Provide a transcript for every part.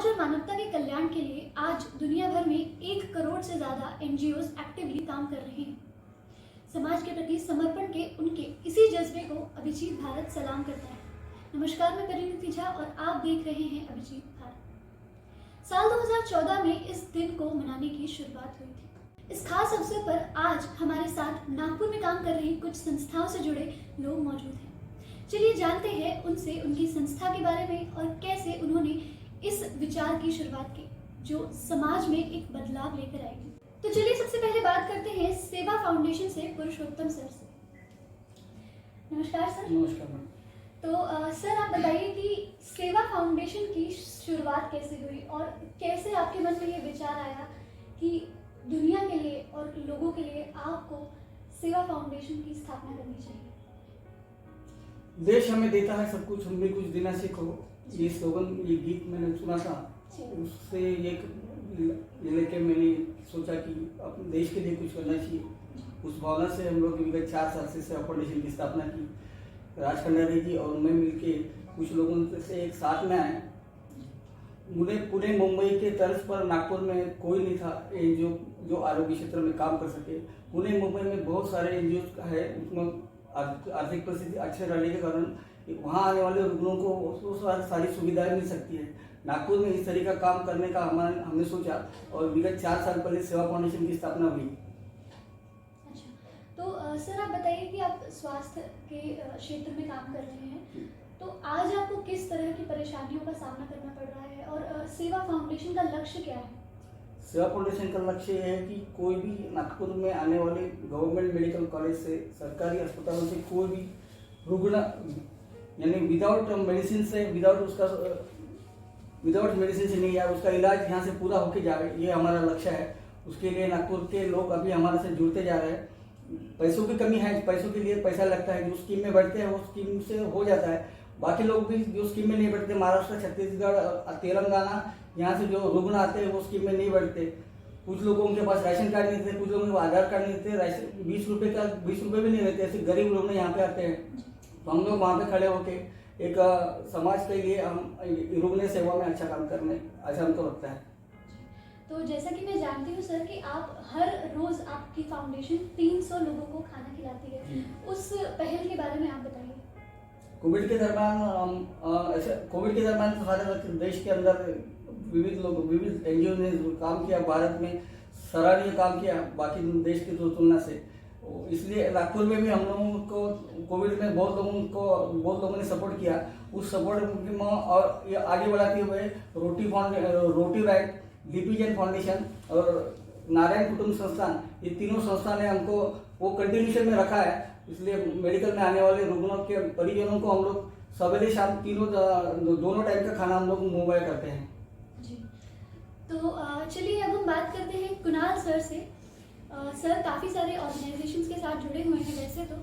समाज और मानवता के कल्याण के लिए आज दुनिया भर में 1 करोड़ से ज़्यादा एनजीओज एक्टिवली काम कर रहे हैं। समाज के प्रति समर्पण के उनके इसी जज्बे को अभिजीत भारत सलाम करता है। नमस्कार, मैं परिणीति झा और आप देख रहे हैं अभिजीत भारत। साल 2014 में इस दिन को मनाने की शुरुआत हुई थी। इस खास अवसर पर आज हमारे साथ नागपुर में काम कर रही कुछ संस्थाओं से जुड़े लोग मौजूद हैं। चलिए जानते हैं उनसे उनकी संस्था के बारे में और कैसे उन्होंने इस विचार की शुरुआत की जो समाज में एक बदलाव लेकर आएगी। तो चलिए सबसे पहले बात करते हैं सेवा फाउंडेशन से पुरुषोत्तम सर से। नमस्कार सर। नमस्कार मैम। तो सर आप बताइए कि सेवा फाउंडेशन की शुरुआत कैसे हुई और कैसे आपके मन में ये विचार आया कि दुनिया के लिए और लोगों के लिए आपको सेवा फाउंडेशन की स्थापना करनी चाहिए। देश हमें देता है सब कुछ, हम भी कुछ देना सीखो। ये स्लोगन, ये गीत मैंने सुना था, उससे एक ये लेके मैंने सोचा कि अपने देश के लिए कुछ करना चाहिए। उस भावना से हम लोग विगत 4 साल से सेवा फाउंडेशन की स्थापना की। राज खंडारी जी और मैं मिलके कुछ लोगों से एक साथ में आए। मुझे पूरे मुंबई के तर्ज पर नागपुर में कोई नहीं था एनजीओ जो आरोग्य क्षेत्र में काम कर सके। पुणे मुंबई में बहुत सारे एनजीओ है, उसमें आर्थिक परिस्थिति अच्छे रहने के कारण वहाँ आने वाले रुग्णों को सारी सुविधाएं मिल सकती है। नागपुर में इस तरह का काम करने का हमने सोचा और विगत 4 साल पहले सेवा फाउंडेशन की स्थापना हुई। अच्छा, तो सर आप बताइए कि आप स्वास्थ्य के क्षेत्र में काम कर रहे हैं, तो आज आपको किस तरह की परेशानियों का सामना करना पड़ रहा है और सेवा फाउंडेशन का लक्ष्य क्या है? सेवा फाउंडेशन का लक्ष्य यह है कि कोई भी नागपुर में आने वाले गवर्नमेंट मेडिकल कॉलेज से, सरकारी अस्पतालों से कोई भी रुग्ण यानी विदाउट मेडिसिन से नहीं आए, उसका इलाज यहाँ से पूरा होके जाए, ये हमारा लक्ष्य है। उसके लिए नागपुर के लोग अभी हमारे से जुड़ते जा रहे हैं। पैसों की कमी है, पैसों के लिए पैसा लगता है, जो स्कीम में बढ़ते हैं वो स्कीम से हो जाता है। बाकी लोग भी जो स्कीम में नहीं बढ़ते, महाराष्ट्र, छत्तीसगढ़, तेलंगाना, यहाँ से जो रुग्ण आते हैं वो स्कीम में नहीं बढ़ते। कुछ लोगों के पास राशन कार्ड नहीं थे, कुछ लोगों के आधार कार्ड नहीं थे, राशन 20 रुपये भी नहीं रहते, ऐसे गरीब लोग यहाँ पे आते हैं। तो हम लोग वहाँ पे खड़े होके एक समाज के लिए हम रुग्ण सेवा में अच्छा काम करने, अच्छा हमको लगता है। तो जैसा कि मैं जानती हूँ सर कि आप हर रोज आपकी फाउंडेशन 300 लोगों को खाना खिलाती है, उस पहल के बारे में आप बताइए। कोविड के दरमियान तो सारे देश के अंदर विविध एनजीओ ने काम किया, भारत में सराहनीय काम किया बाकी देश की तुलना से। इसलिए नागपुर में भी हम लोगों को कोविड में बहुत लोगों ने सपोर्ट किया। उस सपोर्ट में और ये आगे बढ़ाते हुए रोटी राइट, डीपी जैन फाउंडेशन और नारायण कुटुंब संस्थान, ये तीनों संस्था ने हमको वो कंटिन्यूशन में रखा है। इसलिए मेडिकल में आने वाले रुग्णों के परिजनों को हम लोग सवेरे शाम दोनों टाइम का खाना हम लोग मुहैया करते हैं जी। तो चलिए अब हम बात करते हैं कुणाल सर से। सर काफ़ी सारे ऑर्गेनाइजेशंस के साथ जुड़े हुए हैं वैसे तो,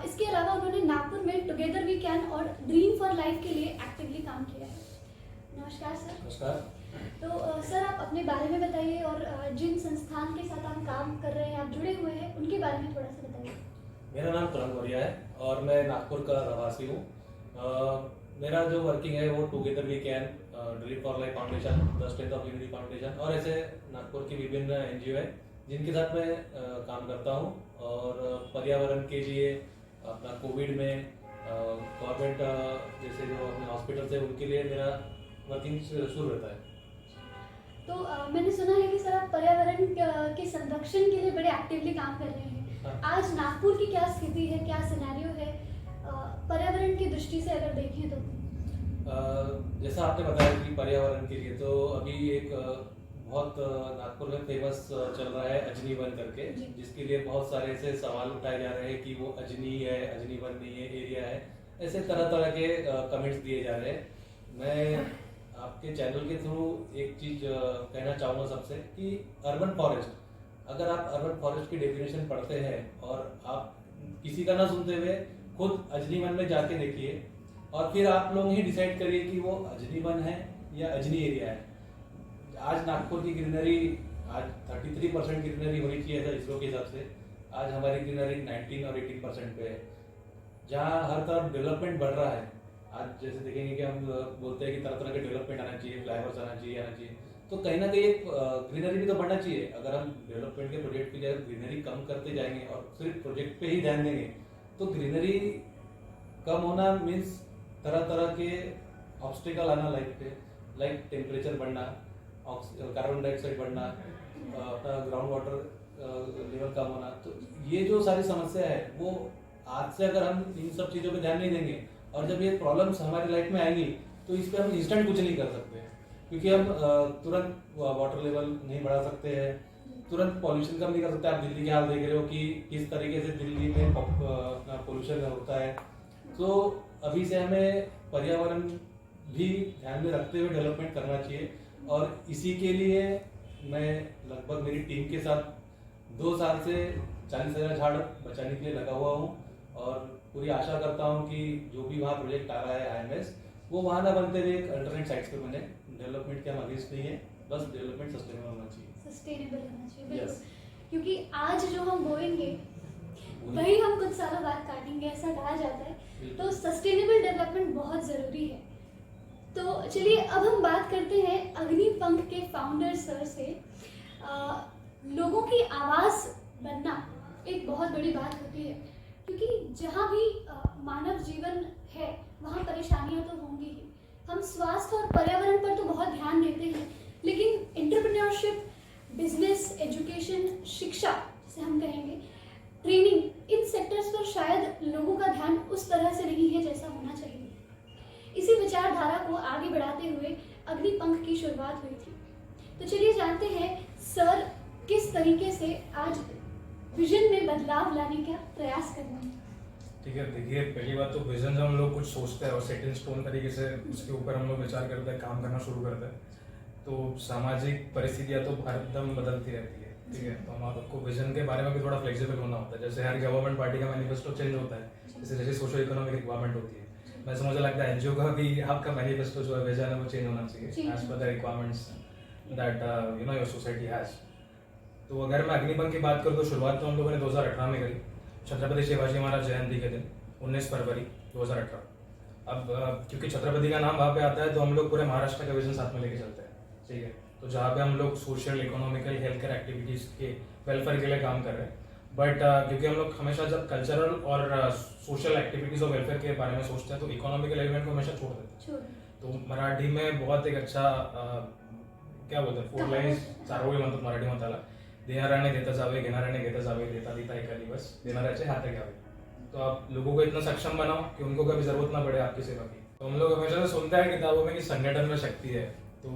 इसके अलावा उन्होंने नागपुर में टुगेदर वी कैन और ड्रीम फॉर लाइफ के लिए एक्टिवली काम किया है। नमस्कार सर। नमस्कार। तो सर आप अपने बारे में बताइए और जिन संस्थान के साथ आप काम कर रहे हैं, आप जुड़े हुए हैं, उनके बारे में थोड़ा सा बताइए। मेरा नाम तुरंग वरिया है और मैं नागपुर का रहवासी हूँ। मेरा जो वर्किंग है वो together we can, dream for life foundation, the strength of unity foundation और ऐसे नागपुर की विभिन्न एनजीओ है जिनके साथ मैं काम करता हूँ। और पर्यावरण के लिए अपना कोविड में गवर्नमेंट जैसे जो अपने हॉस्पिटल है उनके लिए मेरा वर्किंग शुरू रहता है। तो मैंने सुना है कि सर आप पर्यावरण के संरक्षण के लिए बड़े एक्टिवली काम कर रहे हैं। आज नागपुर की क्या स्थिति है, क्या सिनेरियो है पर्यावरण की दृष्टि से अगर देखें तो? जैसा आपने बताया कि पर्यावरण के लिए, तो अभी एक बहुत नागपुर में फेमस चल रहा है अजनी वन करके, जिसके लिए बहुत सारे ऐसे सवाल उठाए जा रहे हैं कि वो अजनी है, अजनी वन नहीं है, एरिया है, ऐसे तरह तरह के कमेंट्स दिए जा रहे हैं। मैं आपके चैनल के थ्रू एक चीज कहना चाहूँगा सबसे कि अर्बन फॉरेस्ट, अगर आप अर्बन फॉरेस्ट की डेफिनेशन पढ़ते हैं और आप किसी का ना सुनते हुए खुद अजनी वन में जाके देखिए और फिर आप लोग ही डिसाइड करिए कि वो अजनी वन है या अजनी एरिया है। आज नागपुर की ग्रीनरी, आज 33% ग्रीनरी होनी चाहिए था इसरो के हिसाब से, आज हमारी ग्रीनरी 19 और 18% पे है। जहाँ हर तरफ डेवलपमेंट बढ़ रहा है आज जैसे देखेंगे कि हम बोलते हैं कि तरह तरह के डेवलपमेंट आना चाहिए, फ्लाईओवर्स आना चाहिए, तो कहीं ना कहीं एक ग्रीनरी भी तो बढ़ना चाहिए। अगर हम डेवलपमेंट के प्रोजेक्ट की जगह ग्रीनरी कम करते जाएंगे और सिर्फ प्रोजेक्ट पे ही ध्यान देंगे, तो ग्रीनरी कम होना मीन्स तरह तरह के ऑब्स्टिकल आना लाइफ पे, लाइक टेम्परेचर बढ़ना, कार्बन डाइऑक्साइड बढ़ना, अपना ग्राउंड वाटर लेवल कम होना। तो ये जो सारी समस्या है वो आज से अगर हम इन सब चीज़ों पे ध्यान नहीं देंगे और जब ये प्रॉब्लम्स हमारी लाइफ में आएंगी तो इस पर हम इंस्टेंट कुछ नहीं कर सकते, क्योंकि हम तुरंत वाटर लेवल नहीं बढ़ा सकते हैं, तुरंत पॉल्यूशन कम नहीं कर सकते। आप दिल्ली के हाल देख रहे हो कि किस तरीके से दिल्ली में पॉल्यूशन होता है। तो अभी से हमें पर्यावरण भी ध्यान में रखते हुए डेवलपमेंट करना चाहिए, और इसी के लिए मैं लगभग मेरी टीम के साथ 2 साल से 40,000 झाड़ बचाने के लिए लगा हुआ हूँ, और पूरी आशा करता हूँ कि जो भी वहाँ प्रोजेक्ट आ रहा है IMS, वो वहाँ ना बनते हुए एक अल्टरनेट साइट्स पे बने। डेवलपमेंट के हम अगेंस्ट नहीं है, बस डेवलपमेंट सस्टेनेबल होना चाहिए। सस्टेनेबल होना चाहिए, बिल्कुल। Yes. क्योंकि आज जो हम बोएंगे वही हम कुछ सालों बाद काटेंगे, ऐसा कहा जाता है। तो सस्टेनेबल डेवलपमेंट बहुत ज़रूरी है। तो चलिए अब हम बात करते हैं अग्निपंख के फाउंडर सर से। लोगों की आवाज़ बनना एक बहुत बड़ी बात होती है, क्योंकि जहाँ भी मानव जीवन है वहाँ परेशानियाँ तो होंगी ही। हम स्वास्थ्य और पर्यावरण पर तो बहुत ध्यान देते हैं, लेकिन एंटरप्रेन्योरशिप, बिजनेस, एजुकेशन, शिक्षा जिसे हम कहेंगे, ट्रेनिंग, इन सेक्टर्स पर शायद लोगों का ध्यान उस तरह से नहीं है जैसा होना चाहिए। इसी विचारधारा को आगे बढ़ाते हुए अग्निपंख की शुरुआत हुई थी। तो चलिए जानते हैं सर किस तरीके से आज विजन में बदलाव लाने का प्रयास कर रहे हैं। ठीक है, देखिए पहली बात तो विजन जब हम लोग कुछ सोचते हैं और सेट इन स्टोन तरीके से उसके ऊपर हम लोग विचार करते हैं, काम करना शुरू करते हैं, तो सामाजिक परिस्थितियाँ तो हरदम बदलती रहती है। ठीक है, तो हम आपको विजन के बारे में भी थोड़ा फ्लेक्सिबल होना होता है। जैसे हर गवर्नमेंट पार्टी का मैनिफेस्टो चेंज होता है, जैसे जैसे सोशो इकोनॉमिक रिक्वायरमेंट होती है, वैसे मुझे लगता है एनजीओ का भी आपका मैनिफेस्टो जो है विजन है वो चेंज होना चाहिए as per the requirements that your society has. तो अगर मैं अग्निपंख की बात करूँ तो शुरुआत तो हम लोगों ने 2018 में करी, छत्रपति शिवाजी महाराज जयंती के दिन 19 फरवरी 2018। अब क्योंकि छत्रपति का नाम वहाँ पे आता है तो हम लोग पूरे महाराष्ट्र का विजन साथ में लेके चलते हैं। ठीक है, तो जहाँ पे हम लोग social, economical, health care activities के वेलफेयर के लिए काम कर रहे हैं, बट क्योंकि हम लोग हमेशा जब कल्चरल और सोशल एक्टिविटीज़ और वेलफेयर के बारे में सोचते हैं तो इकोनॉमिकल एलिमेंट को हमेशा छोड़ देते हैं। तो मराठी में बहुत एक अच्छा क्या बोलते हैं 4 लाइन्स चारोळी म्हणतात मराठीमध्ये त्याला, देणाऱ्याने देता जावे, घेणाऱ्याने घेता जावे, देता देता एका दिवस देणाऱ्याचे हाते घ्यावे। तो आप लोगों को इतना सक्षम बनाओ कि उनको कभी जरूरत ना पड़े आपकी सेवा की। तो हम लोग हमेशा से सुनते हैं किताबों में कि संगठन में शक्ति है। तो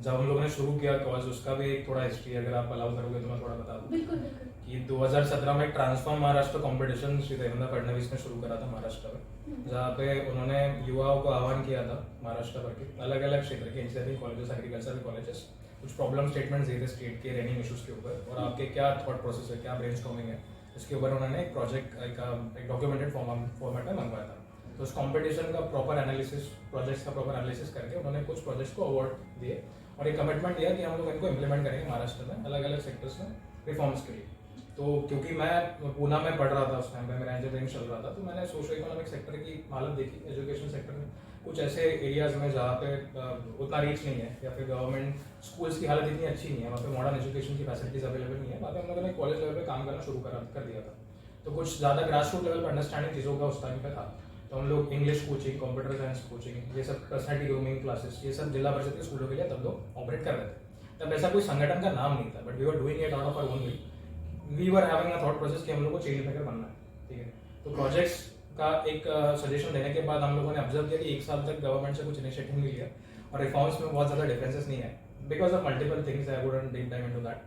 जब हम लोगों ने शुरू किया कॉज, उसका भी एक थोड़ा हिस्ट्री अगर आप अलाउ करोगे तो मैं थोड़ा बता दूं। बिल्कुल बिल्कुल। कि 2017 में ट्रांसफॉर्म महाराष्ट्र कॉम्पिटिशन श्री देवेंद्र फडणवीस ने शुरू करा था महाराष्ट्र में, जहाँ पे उन्होंने युवाओं को आह्वान किया था महाराष्ट्र भर के अलग अलग क्षेत्र के इंजीनियरिंग कॉलेजेस, एग्रीकल्चरल कॉलेजेस, कुछ प्रॉब्लम स्टेटमेंट्स दिए थे स्टेट के रेनिंग इश्यूज के ऊपर, और आपके क्या थॉट प्रोसेस है, क्या ब्रेनस्टॉर्मिंग है, इसके ऊपर उन्होंने एक प्रोजेक्ट एक डॉक्यूमेंटेड फॉर्मेट में मंगवाया था। तो उस कॉम्पिटिशन का प्रॉपर एनालिसिस, प्रोजेक्ट्स का प्रॉपर एनालिसिस करके उन्होंने कुछ प्रोजेक्ट्स को अवार्ड दिए और एक कमिटमेंट दिया कि हम लोग इनको इम्प्लीमेंट करेंगे महाराष्ट्र में अलग अलग सेक्टर्स में रिफॉर्म्स के लिए। तो क्योंकि मैं पूना में पढ़ रहा था उस टाइम पे, मेरा इंजीनियरिंग चल रहा था, तो मैंने सोशो इकोनॉमिक सेक्टर की हालत देखी, एजुकेशन सेक्टर में कुछ ऐसे एरियाज में जहाँ पे उतना रीच नहीं है, या फिर गवर्नमेंट स्कूल्स की हालत इतनी अच्छी नहीं है, वहाँ पे मॉडर्न एजुकेशन की फैसिलिटीज अवेलेबल नहीं है, वहाँ पे हम लोगों ने कॉलेज लेवल पे काम करना शुरू कर दिया था। तो कुछ ज़्यादा ग्रास रूट लेवल पर अंडरस्टैंडिंग चीज़ों का उस टाइम पे था। तो हम लोग English coaching, computer science coaching, ये सब पर्सनैलिटी ग्रूमिंग क्लासेस, ये सब जिला परिषद के स्कूलों के लिए तब लोग ऑपरेट कर रहे थे। तब ऐसा कोई संगठन का नाम नहीं था, but we were doing it out of our own will. We were having a thought process कि हम लोग को चेंज मेकर बनना है। ठीक है, तो प्रोजेक्ट्स का एक सजेशन देने के बाद हम लोगों ने ऑब्जर्व किया कि 1 साल तक गवर्नमेंट से कुछ इनिशिएटिव नहीं लिया और रिफॉर्म्स में बहुत ज़्यादा डिफरेंसेस नहीं है, because of multiple things. I wouldn't deep dive into that,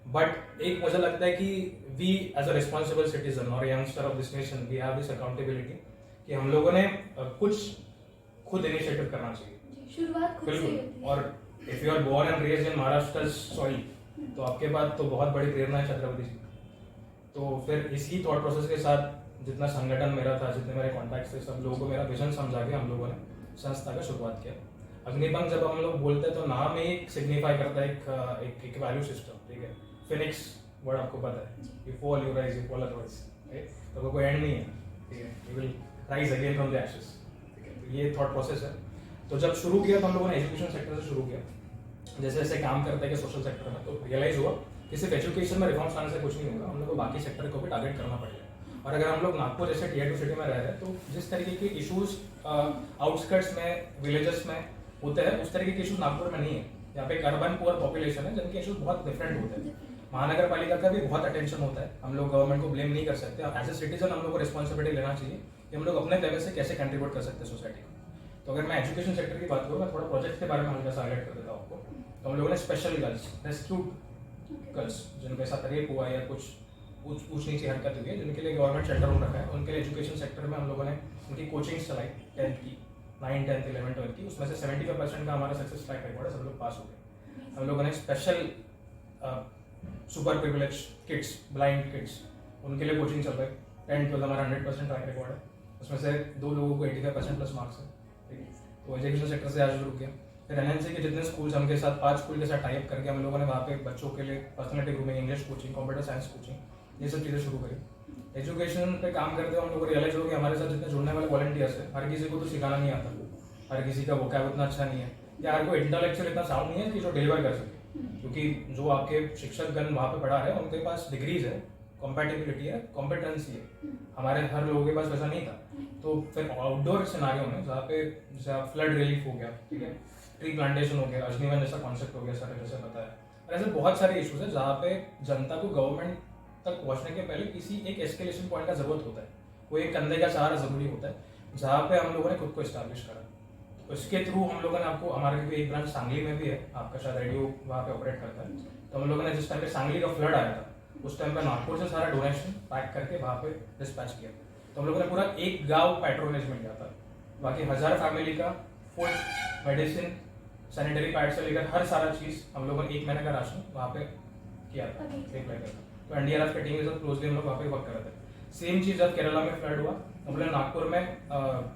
but एक मुझे लगता है कि we as a responsible citizen और youngster of this nation, we have this accountability कि हम लोगों ने कुछ खुद इनिशिएटिव करना चाहिए। शुरुआत खुद से होती है। और if you are born and raised in Maharashtra soil, तो आपके पास तो बहुत बड़ी प्रेरणा है छत्रपति जी। तो फिर इसी थॉट प्रोसेस के साथ जितना संगठन मेरा था, जितने मेरे कॉन्टैक्ट्स थे, सब लोगों को मेरा विजन समझा के हम लोगों ने संस्था का शुरुआत किया। अग्निपंख जब हम लोग बोलते हैं तो नाम ही सिग्निफाई करता है एक वैल्यू सिस्टम। ठीक है, फिनिक्स वर्ड आपको पता है, you fall, you rise, you fall otherwise, तो कोई एंड नहीं है। ठीक है, you will rise again from the ashes. ठीक है, ये थॉट प्रोसेस है। तो जब शुरू किया तो हम लोगों ने एजुकेशन सेक्टर से शुरू किया, जैसे जैसे काम करते हैं कि सोशल सेक्टर में, तो रियलाइज हुआ कि सिर्फ एजुकेशन में रिफॉर्म्स लाने से कुछ नहीं होगा, हम लोग को बाकी सेक्टर को भी टारगेट करना पड़ेगा। और अगर हम लोग नागपुर जैसे टियर 2 सिटी में रह रहे हैं, तो जिस तरीके के इशूज़ आउटस्कर्ट्स में, विलेजेस में होते हैं, उस तरीके के इशूज़ नागपुर में नहीं है। यहाँ पे एक अर्बन पुअर पॉपुलेशन है जिनके इशूज़ बहुत डिफरेंट होते हैं। महानगर पालिका का भी बहुत अटेंशन होता है, हम लोग गवर्नमेंट को ब्लेम नहीं कर सकते। एज ए सिटीजन हम लोग को रिस्पॉन्सिबिलिटी लेना चाहिए कि हम लोग अपने लेवल से कैसे कंट्रीब्यूट कर सकते हैं सोसाइटी को। तो अगर मैं एजुकेशन सेक्टर की बात करूँ, मैं थोड़ा प्रोजेक्ट के बारे में हल्का सा हाईलाइट कर देता हूँ आपको। तो हम लोगों ने स्पेशल गर्ल्स, रेस्क्यूड गर्ल्स जिनके साथ रेप हुआ या कुछ ऊंच नीची हरकत हुई है, जिनके लिए गवर्नमेंट शेल्टर रूम रखा है, उनके लिए एजुकेशन सेक्टर में हम लोगों ने उनकी कोचिंग्स चलाई 10th की, 9, 10, 11, 12 की। उसमें से 75% का हमारा सक्सेस ट्रैक रिकॉर्ड है, सब लोग पास हो गए। हम लोगों ने special super privilege kids, blind kids, उनके लिए कोचिंग चल रही है। 10, 12 हमारा 100% ट्रैक रिकॉर्ड है, उसमें से 2 लोगों को 85% प्लस मार्क्स है, ठीक है। तो एजुकेशन सेक्टर से आज शुरू किया। फिर एनएनसी के जितने स्कूल्स हमके साथ 5 स्कूल के साथ टाइप करके हम लोगों ने वहाँ पे बच्चों के लिए personality grooming, English coaching, computer science coaching, ये सब चीज़ें शुरू करी। एजुकेशन पे काम करते हुए हम लोग को रियलाइज हो कि हमारे साथ जितने जुड़ने वाले वॉलंटियर्स है, हर किसी को तो सिखाना नहीं आता, हर किसी का वोकैब उतना अच्छा नहीं है, या हर कोई इंटेलेक्चुअल इतना साउंड नहीं है कि जो डिलीवर कर सके। क्योंकि जो आपके शिक्षकगण वहाँ पे पढ़ा रहे हैं, उनके पास डिग्रीज है, कॉम्पेटिबिलिटी है, कॉम्पिटेंसी है, हमारे हर लोगों के पास वैसा नहीं था। तो फिर आउटडोर सिनारियो में जहाँ पे जैसे फ्लड रिलीफ हो गया, ठीक है, ट्री प्लांटेशन हो गया, अजनीवन जैसा कॉन्सेप्ट हो गया, सर जैसे बताया, और ऐसे बहुत सारे इशूज है जहाँ पे जनता को गवर्नमेंट तक पहुँचने के पहले किसी एक एस्केलेशन पॉइंट का जरूरत होता है, कोई एक कंधे का सहारा जरूरी होता है, जहाँ पे हम लोगों ने खुद को इस्टेब्लिश करा। तो इसके थ्रू हम लोगों ने आपको, हमारे भी एक ब्रांच सांगली में भी है, आपका शायद रेडियो वहाँ पे ऑपरेट करता है, तो हम लोगों ने जिस टाइम पे सांगली का फ्लड आया था, उस टाइम पे नागपुर से सारा डोनेशन पैक करके वहाँ पे डिस्पैच किया। तो हम लोगों ने पूरा एक गांव पैट्रोनेज में किया था, बाकी 1000 फैमिली का फूड, मेडिसिन, सैनिटरी पैड से लेकर हर सारा चीज़ हम लोगों ने 1 महीने का राशन वहाँ पे किया था, अप्लाई किया था। तो एनडीआरएफ की टीम के साथ क्लोजली हम लोग वहाँ पे वर्क कर रहे थे। सेम चीज़ जब केरला में फ्लड हुआ, हम लोग नागपुर में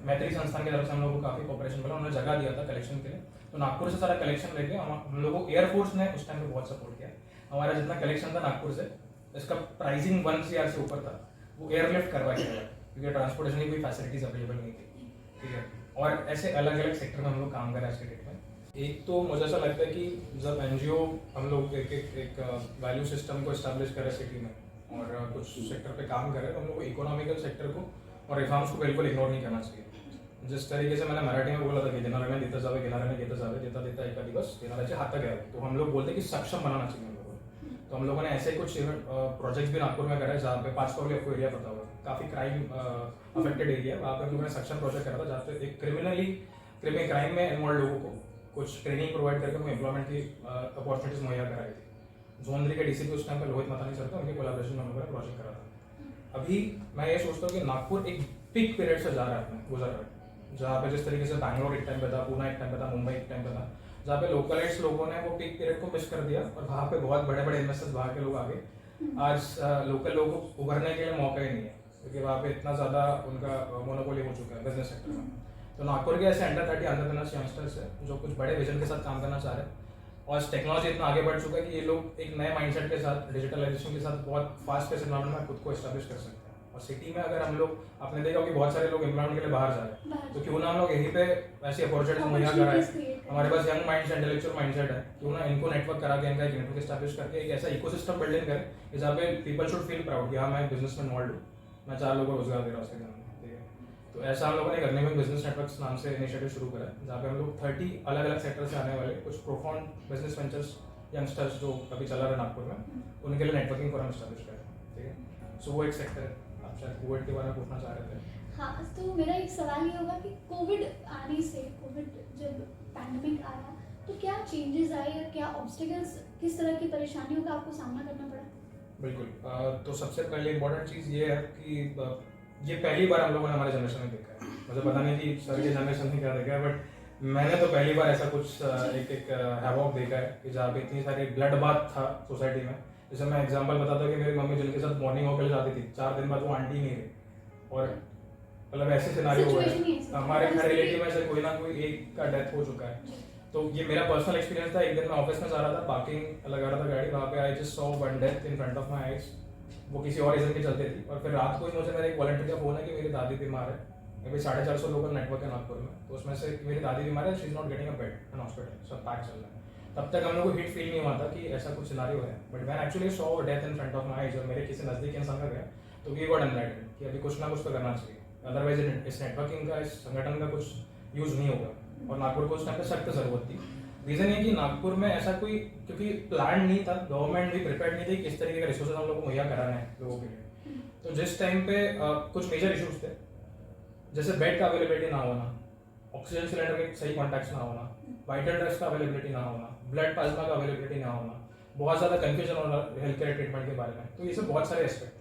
मैत्री संस्थान की तरफ से हम लोगों को काफ़ी कोऑपरेशन मिला, उन्होंने जगह दिया था कलेक्शन के लिए। तो नागपुर से सारा कलेक्शन लेके हम लोगों को एयरफोर्स ने उस टाइम पे बहुत सपोर्ट किया। हमारा जितना कलेक्शन था नागपुर से, इसका प्राइसिंग 1 CR से ऊपर था, वो एयरलिफ्ट करवा के गया, क्योंकि ट्रांसपोर्टेशन की कोई फैसिलिटीज अवेलेबल नहीं थी, ठीक है। और ऐसे अलग अलग सेक्टर में हम लोग काम कर रहे हैं आज के डेट में। एक तो मुझे ऐसा लगता है कि जब एनजीओ हम लोग एक वैल्यू सिस्टम को इस्टेब्लिश कर रहे सिटी में और कुछ सेक्टर पे काम कर रहे हैं, तो हम लोग को इकोनॉमिकल सेक्टर को और रिफॉर्म्स को बिल्कुल इग्नोर नहीं करना चाहिए। जिस तरीके से मैंने मराठी में बोला था कि देणाऱ्याने देता जावे, घेणाऱ्याने घेता जावे, देता देता एका दिवस देणाऱ्याचे हात घ्यावे, तो हम लोग बोलते हैं कि सक्षम बनाना चाहिए हम लोगों को। तो हम लोगों ने ऐसे कुछ प्रोजेक्ट्स भी नागपुर में करे, जहाँ पे 5 करोड़ आपको एरिया पता होगा, काफ़ी क्राइम अफेक्टेड एरिया, वहाँ पे हम लोगों ने सक्षम प्रोजेक्ट करा था, जहाँ पे एक क्राइम में इन्वॉल्व लोगों को कुछ ट्रेनिंग प्रोवाइड करके उनको एम्प्लॉयमेंट की अपॉर्चुनिटीज मुहैया कराई थी। जोन 3 के डीसीपी उस टाइम पर लोहित मतानी सर थे, उनके कोलैबोरेशन में हम लोगों ने प्रोजेक्ट करा था। अभी मैं ये सोचता हूँ कि नागपुर एक पीक पीरियड से जा रहा है, गुजर रहा है, जहाँ पे जिस तरीके से बैंगलोर एक टाइम पे था, पूना एक टाइम पे था, मुंबई एक टाइम पे था, जहाँ पे लोकलाइट्स लोगों ने वो पीक पीरियड को मिस कर दिया और वहाँ पे बहुत बड़े बड़े इन्वेस्टर्स बाहर के लोग आ गए। आज लोकल लोगों को उभरने के लिए मौका ही नहीं है, क्योंकि वहाँ पे इतना ज़्यादा उनका मोनोपोली हो चुका है बिजनेस सेक्टर में। तो नागपुर के ऐसे अंडर 30 एंटरप्रेन्योर्स यंगस्टर्स है जो कुछ बड़े विजन के साथ काम करना चाह रहे हैं, और टेक्नोलॉजी इतना आगे बढ़ चुका है कि ये लोग एक नए माइंडसेट के साथ, डिजिटलाइजेशन के साथ बहुत फास्ट पेस एनवायरनमेंट में खुद को एस्टेब्लिश कर सकते हैं। और सिटी में अगर हम लोग, आपने देखा कि बहुत सारे लोग एम्प्लॉयमेंट के लिए बाहर जा रहे हैं, तो क्यों ना हम लोग यहीं पे ऐसी अपॉर्चुनिटीज मुहैया कराएं। हमारे पास यंग माइंड, इंटेलेक्चुअल माइंडसेट है, क्यों ना इनको नेटवर्क करा के, इनका एक नेटवर्क एस्टेब्लिश करके एक ऐसा इकोसिस्टम बिल्डिंग करें जहाँ पे पीपल शुड फील प्राउड कि हाँ मैं बिजनेस में इन्वॉल्व हूँ, मैं 4 लोगों को रोजगार दे रहा हूँ उसके काम में, ठीक है। तो ऐसा हम लोगों ने अग्निवीर बिजनेस नेटवर्क्स नाम से इनिशिएटिव शुरू करा है, जहाँ पे हम लोग 30 अलग अलग सेक्टर से आने वाले कुछ प्रोफाउंड बिजनेस वेंचर्स यंगस्टर्स जो अभी चला रहे नागपुर में, उनके लिए नेटवर्किंग फोरम एस्टेब्लिश करें, ठीक है। सो वो एक सेक्टर है। आप शायद कोविड के बारे में पूछना चाह रहे थे। हाँ, तो मेरा एक सवाल ये होगा कि कोविड आने से, कोविड जब पैंडेमिक आया, तो क्या चेंजेस आए या क्या ऑब्स्टिकल्स, किस तरह की परेशानियों का आपको सामना करना पड़ा? बिल्कुल, तो सबसे पहले इम्पोर्टेंट चीज़ ये है कि ये पहली बार हम लोगों ने हमारे जनरेशन में देखा है। मुझे पता नहीं कि सर के जनरेशन में क्या देखा है, बट मैंने तो पहली बार ऐसा कुछ एक हैवॉक देखा है कि जहाँ पे इतनी सारी ब्लड बाथ था सोसाइटी में। जैसे मैं एग्जांपल बताता हूँ कि मेरी मम्मी जिनके साथ मॉर्निंग वॉक के लिए जाती थी, 4 दिन बाद वो आंटी नहीं रही, और मतलब ऐसे सिनारियो हो रहे हैं। हमारे घर रिलेटिव में से कोई ना कोई एक का डेथ हो चुका है। तो ये मेरा पर्सनल एक्सपीरियंस था। एक दिन मैं ऑफिस में जा रहा था, पार्किंग लगा रहा था गाड़ी, वहाँ पे I just saw one death in front of my eyes. वो किसी और रीजन के चलते थी, और फिर रात को ही मुझे मेरे एक वॉलंटियर का फोन है कि मेरी दादी बीमार है, अभी 450 लोकल नेटवर्क है नागपुर में, तो उसमें से मेरी दादी बीमार है, she is not getting a bed in hospital, सब पैक चल रहा है। तब तक हम लोग को हिट फील नहीं हुआ था कि ऐसा कुछ सिनारियो है, but when actually saw death in front of my eyes और मेरे किसी नजदीकी इंसान का गया, तो वी गॉट एनलाइटेड कि अभी कुछ ना कुछ तो करना चाहिए, अदरवाइज इस नेटवर्किंग का, इस संगठन का कुछ यूज नहीं होगा। और नागपुर को उस टाइम पे सख्त जरूरत थी। रीजन ये कि नागपुर में ऐसा कोई क्योंकि प्लान नहीं था, गवर्नमेंट भी प्रिपेयर नहीं थी किस तरीके का रिसोर्सेज हम लोग को मुहैया कराना है लोगों के लिए। तो जिस टाइम पे कुछ मेजर इश्यूज थे, जैसे बेड का अवेलेबिलिटी ना होना, ऑक्सीजन सिलेंडर के सही कॉन्टैक्ट्स ना होना, वाइटल ड्रग्स का अवेलेबिलिटी ना होना, ब्लड प्लाज्मा का अवेलेबिलिटी ना होना, बहुत ज़्यादा कंफ्यूजन होना हेल्थ केयर ट्रीटमेंट के बारे में, तो ये सब बहुत सारे एस्पेक्ट थे।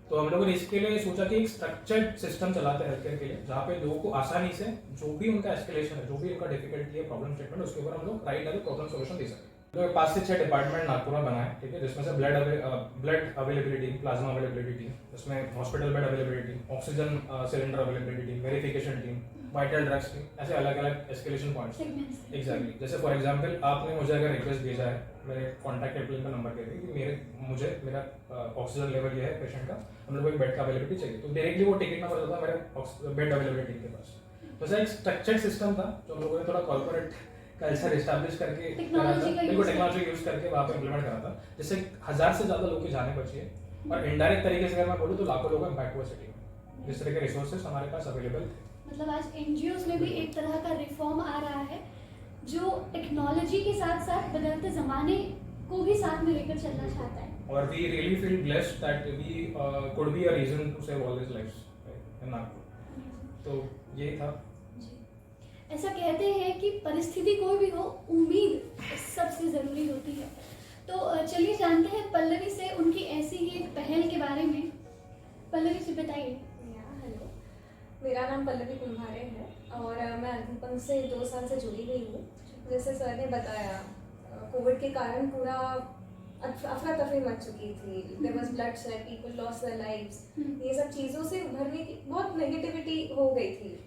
तो हम लोगों ने इसके लिए सोचा कि एक स्ट्रक्चर्ड सिस्टम चलाते हैं हेल्थ केयर के लिए, जहाँ पे लोगों को आसानी से जो भी उनका एस्केलेशन है, जो भी उनका डिफिकल्टी है, प्रॉब्लम स्टेटमेंट, उसके ऊपर हम लोग राइट लेवल प्रॉब्लम सोल्यूशन दे सकें। तो 5 से 6 डिपार्टमेंट नागपुर में बनाए, ठीक है, जिसमें से blood availability, plasma availability team, इसमें hospital bed availability, oxygen cylinder availability team, verification team, vital drugs team, ऐसे अलग अलग एस्केलेशन पॉइंट्स। एग्जैक्टली, जैसे फॉर एग्जांपल आपने मुझे अगर रिक्वेस्ट भेजा है मेरे कॉन्टैक्ट हेल्पलाइन का नंबर के लिए कि मेरा ऑक्सीजन लेवल ये है पेशेंट का, हम लोग को एक बेड का अवेलेबिलिटी चाहिए, तो डायरेक्टली वो टिकट नंबर होता था मेरे बेड अवेलेबिलिटी के पास। तो ऐसा एक स्ट्रक्चर्ड सिस्टम था जो हम लोगों ने थोड़ा कॉर्पोरेट कल्चर एस्टैब्लिश करके टेक्नोलॉजी यूज करके वहाँ पे इम्प्लीमेंट करा था, जिससे 1000 से ज़्यादा लोग की जाने बची है। और इनडायरेक्ट तरीके से अगर मैं बोलूँ तो लाखों लोग इम्पैक्ट हुआ सिटी में, जिस तरह के रिसोर्सेज हमारे पास अवेलेबल थे। मतलब आज एनजीओज में भी एक तरह का रिफॉर्म आ रहा है जो टेक्नोलॉजी के साथ साथ बदलते ज़माने को भी साथ में लेकर चलना चाहता है। और we really feel blessed that we could be a reason to save all this lives in Nagpur. तो यही था। ऐसा कहते हैं कि परिस्थिति कोई भी हो, उम्मीद सबसे ज़रूरी होती है। तो चलिए जानते हैं पल्लवी से उनकी ऐसी ही एक पहल के बारे में। पल्लवी से बताइए। हेलो, मेरा नाम पल्लवी कुम्हारे है और मैं अग्निपंख से 2 साल से जुड़ी हुई हूँ। जैसे सर ने बताया, कोविड के कारण पूरा अफरा तफरी मच चुकी थी, there was blood shed, people lost their lives, ये सब चीज़ों से उभरने की बहुत नेगेटिविटी हो गई थी।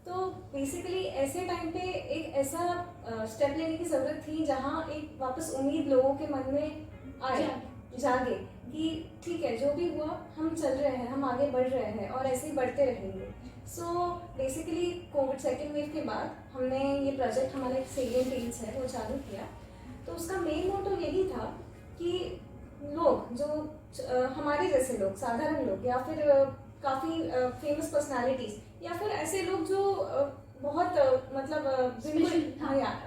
तो बेसिकली ऐसे टाइम पे एक ऐसा स्टेप लेने की ज़रूरत थी जहाँ एक वापस उम्मीद लोगों के मन में आए, जागे कि ठीक है, जो भी हुआ हम चल रहे हैं, हम आगे बढ़ रहे हैं और ऐसे ही बढ़ते रहेंगे। So basically Covid second wave के बाद हमने ये प्रोजेक्ट, हमारा एक सेलियंट टेल्स है, वो चालू किया। तो उसका मेन मोटो यही था कि लोग जो हमारे जैसे लोग, साधारण लोग, या फिर काफ़ी फेमस पर्सनालिटीज़, या फिर ऐसे लोग जो बहुत मतलब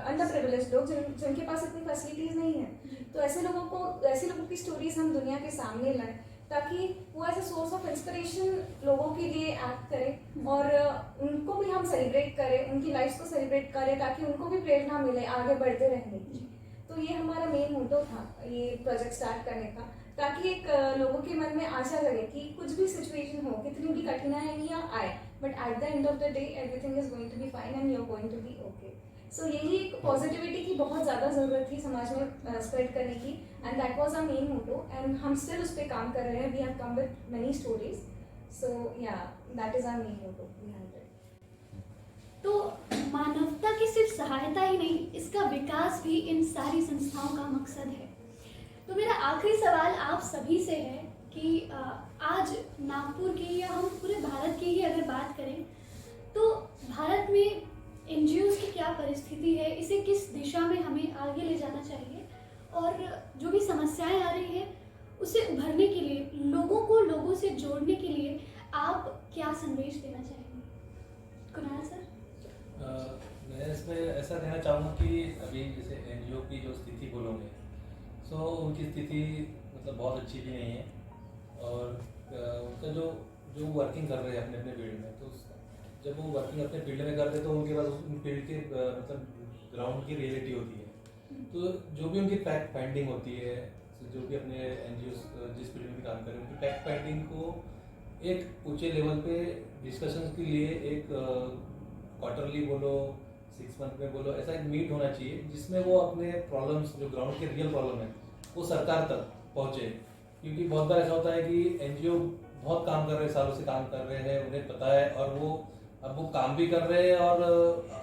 अंडर प्रिविलेज लोग जिनके पास इतनी फैसिलिटीज़ नहीं है, तो ऐसे लोगों की स्टोरीज हम दुनिया के सामने लाएं, ताकि वो as a source of inspiration लोगों के लिए एक्ट करें और उनको भी हम सेलिब्रेट करें, उनकी लाइफ को सेलिब्रेट करें, ताकि उनको भी प्रेरणा मिले आगे बढ़ते रहने की। तो ये हमारा मेन मोटो था ये प्रोजेक्ट स्टार्ट करने का, ताकि एक लोगों के मन में आशा लगे कि कुछ भी सिचुएशन हो, कितनी भी कठिनाइयाँ आए, but at the end of the day everything is going to be fine and you are going to be okay. So यही एक पॉजिटिविटी की बहुत ज़्यादा ज़रूरत थी समाज में स्प्रेड करने की, and that was our main motto, and हम स्टिल उस पर काम कर रहे हैं। We have come with many stories, so yeah that is our main motto behind it. तो मानवता की सिर्फ सहायता ही नहीं, इसका विकास भी इन सारी संस्थाओं का मकसद है। तो मेरा आखिरी सवाल आप सभी से है कि आज नागपुर की या हम पूरे भारत की ही अगर बात करें, तो भारत में एनजीओज़ की क्या परिस्थिति है, इसे किस दिशा में हमें आगे ले जाना चाहिए, और जो भी समस्याएं आ रही हैं उसे उभरने के लिए, लोगों को लोगों से जोड़ने के लिए आप क्या संदेश देना चाहेंगे? कुणाल सर। मैं इसमें ऐसा कहना चाहूँगा कि अभी जैसे एनजीओ की जो स्थिति बोलोगे, सो उनकी स्थिति मतलब बहुत अच्छी भी नहीं है, और उनका जो वर्किंग कर रहे हैं अपने अपने फील्ड में, तो जब वो वर्किंग अपने फील्ड में करते हैं तो उनके पास उन फील्ड के मतलब ग्राउंड की रियलिटी होती है। तो जो भी उनकी फैक्ट फाइंडिंग होती है, जो भी अपने एनजीओ जिस फील्ड में भी काम कर रहे हैं, उनकी फैक्ट फाइंडिंग को एक ऊंचे लेवल पे डिस्कशंस के लिए एक क्वार्टरली बोलो, 6 मंथ में बोलो, ऐसा एक मीट होना चाहिए जिसमें वो अपने प्रॉब्लम्स, जो ग्राउंड के रियल प्रॉब्लम है, वो सरकार तक पहुँचे। क्योंकि बहुत बार ऐसा होता है कि एनजीओ बहुत काम कर रहे हैं, सालों से काम कर रहे हैं, उन्हें पता है, और वो काम भी कर रहे हैं और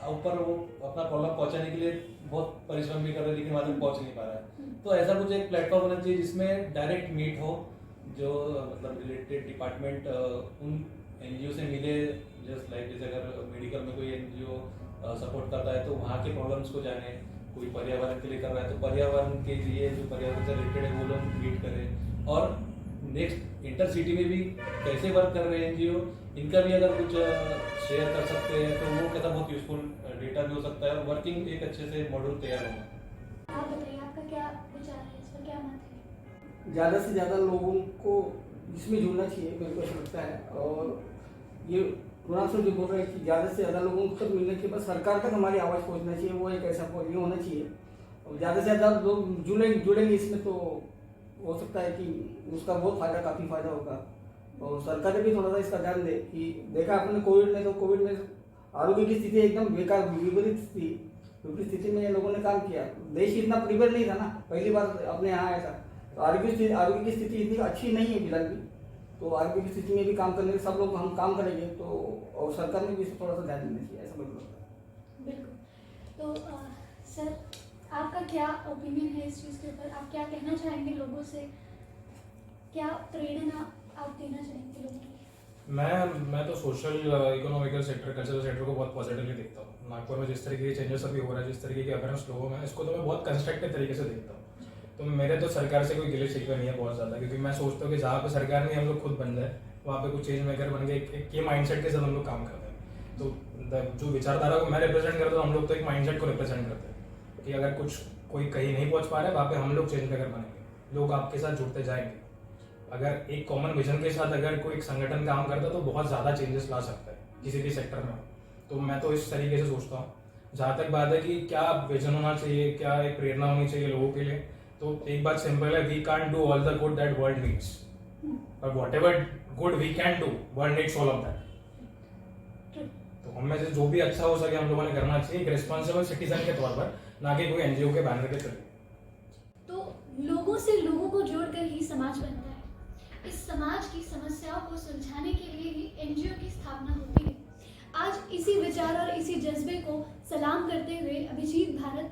ऊपर वो अपना प्रॉब्लम पहुंचाने के लिए बहुत परिश्रम भी कर रहे हैं, लेकिन वहाँ तक पहुंच नहीं पा रहा है। तो ऐसा कुछ एक प्लेटफॉर्म होना चाहिए जिसमें डायरेक्ट मीट हो, जो मतलब रिलेटेड डिपार्टमेंट उन एनजीओ से मिले चेंजेस, लाइक जैसे अगर मेडिकल में कोई एनजीओ सपोर्ट करता है तो वहाँ के प्रॉब्लम्स को जाने, कोई पर्यावरण के लिए कर रहा है तो पर्यावरण के लिए जो पर्यावरण से रिलेटेड है वो लोग मीट करें, और नेक्स्ट इंटरसिटी में भी कैसे वर्क कर रहे हैं एनजीओ, इनका भी अगर कुछ शेयर कर सकते हैं तो वो कैसा बहुत यूजफुल डेटा भी हो सकता है और वर्किंग एक अच्छे से मॉड्यूल तैयार होगा। आप बताइए, आपका क्या विचार है, इस पर क्या मत है? ज़्यादा से ज़्यादा लोगों को इसमें जुड़ना चाहिए, मेरे को ऐसा लगता है। और ये कुणाल सर जो बोल रहे हैं कि ज़्यादा से ज़्यादा लोगों तक मिलने के बाद सरकार तक हमारी आवाज़ पहुंचना चाहिए, वो एक ऐसा ये होना चाहिए। और ज़्यादा से ज़्यादा लोग जुड़ेंगे इसमें तो हो सकता है कि उसका बहुत फ़ायदा, काफ़ी फ़ायदा होगा। और सरकार भी थोड़ा सा इसका ध्यान दे कि देखा आपने कोविड में आरोग्य की स्थिति एकदम बेकार विपरीत स्थिति में लोगों ने काम किया। देश इतना प्रिपेयर नहीं था ना, पहली बार अपने यहाँ आया था, तो आरोग्य की स्थिति इतनी अच्छी नहीं है फिलहाल भी। तो आरोग्य की स्थिति में भी काम करने के सब लोग हम काम करेंगे तो, और सरकार ने भी इस पर थोड़ा सा ध्यान देना चाहिए, ऐसा मुझे लगता है। बिल्कुल। तो सर, आपका क्या ओपिनियन है इस चीज़ के ऊपर? आप क्या कहना चाहेंगे लोगों से, क्या प्रेरणा आप देना चाहेंगे लोगों को? मैं तो social economical sector, cultural sector को बहुत पॉजिटिवली देखता हूँ। नागपुर में जिस तरीके के चेंजेस अभी हो रहा है, जिस तरीके के अवेयरनेस लोगों में, इसको तो मैं बहुत कंस्ट्रक्टिव तरीके से देखता हूँ। तो मेरे तो सरकार से कोई गिले शिकवे नहीं है बहुत ज़्यादा, क्योंकि मैं सोचता हूँ कि जहाँ पे सरकार नहीं, हम लोग खुद बन जाए, वहाँ पे कुछ चेंज मेकर बन के एक ये माइंडसेट के साथ हम लोग काम करते हैं। तो जो विचारधारा को मैं रिप्रेजेंट करता हूँ, हम लोग तो एक माइंडसेट को रिप्रेजेंट करते हैं कि अगर कुछ कोई कहीं नहीं पहुँच पा रहा है, वहाँ पे हम लोग चेंज मेकर बनेंगे, लोग आपके साथ जुड़ते जाएंगे। अगर एक कॉमन विजन के साथ अगर कोई एक संगठन काम करता है तो बहुत ज़्यादा चेंजेस ला सकता है किसी भी सेक्टर में। तो मैं तो इस तरीके से सोचता हूँ। जहाँ तक बात है कि क्या विजन होना चाहिए, क्या एक प्रेरणा होनी चाहिए लोगों के लिए, तो एक बात सिंपल है, we can't do all the good that world needs, but whatever good we can do, world needs all of that. तो हमें से जो भी अच्छा हो सके हम लोगों ने करना चाहिए, एक रिस्पॉन्सिबल सिटीजन के तौर पर, ना कि कोई एनजीओ के बैनर पे चले। तो लोगों से लोगों को जोड़कर ही समाज बनता है। इस समाज की समस्याओं को सुलझाने के लिए ही एनजीओ की स्थापना होती है। आज इसी विचार और इसी जज्बे को सलाम करते हुए अभिजीत भारत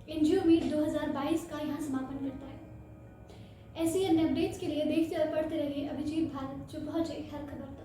एनजीओ मीट 2022 का यहाँ समापन करता है। ऐसी अन्य अपडेट्स के लिए देखते और पढ़ते रहिए अभिजीत भारत, जो पहुँचे हर खबर तक।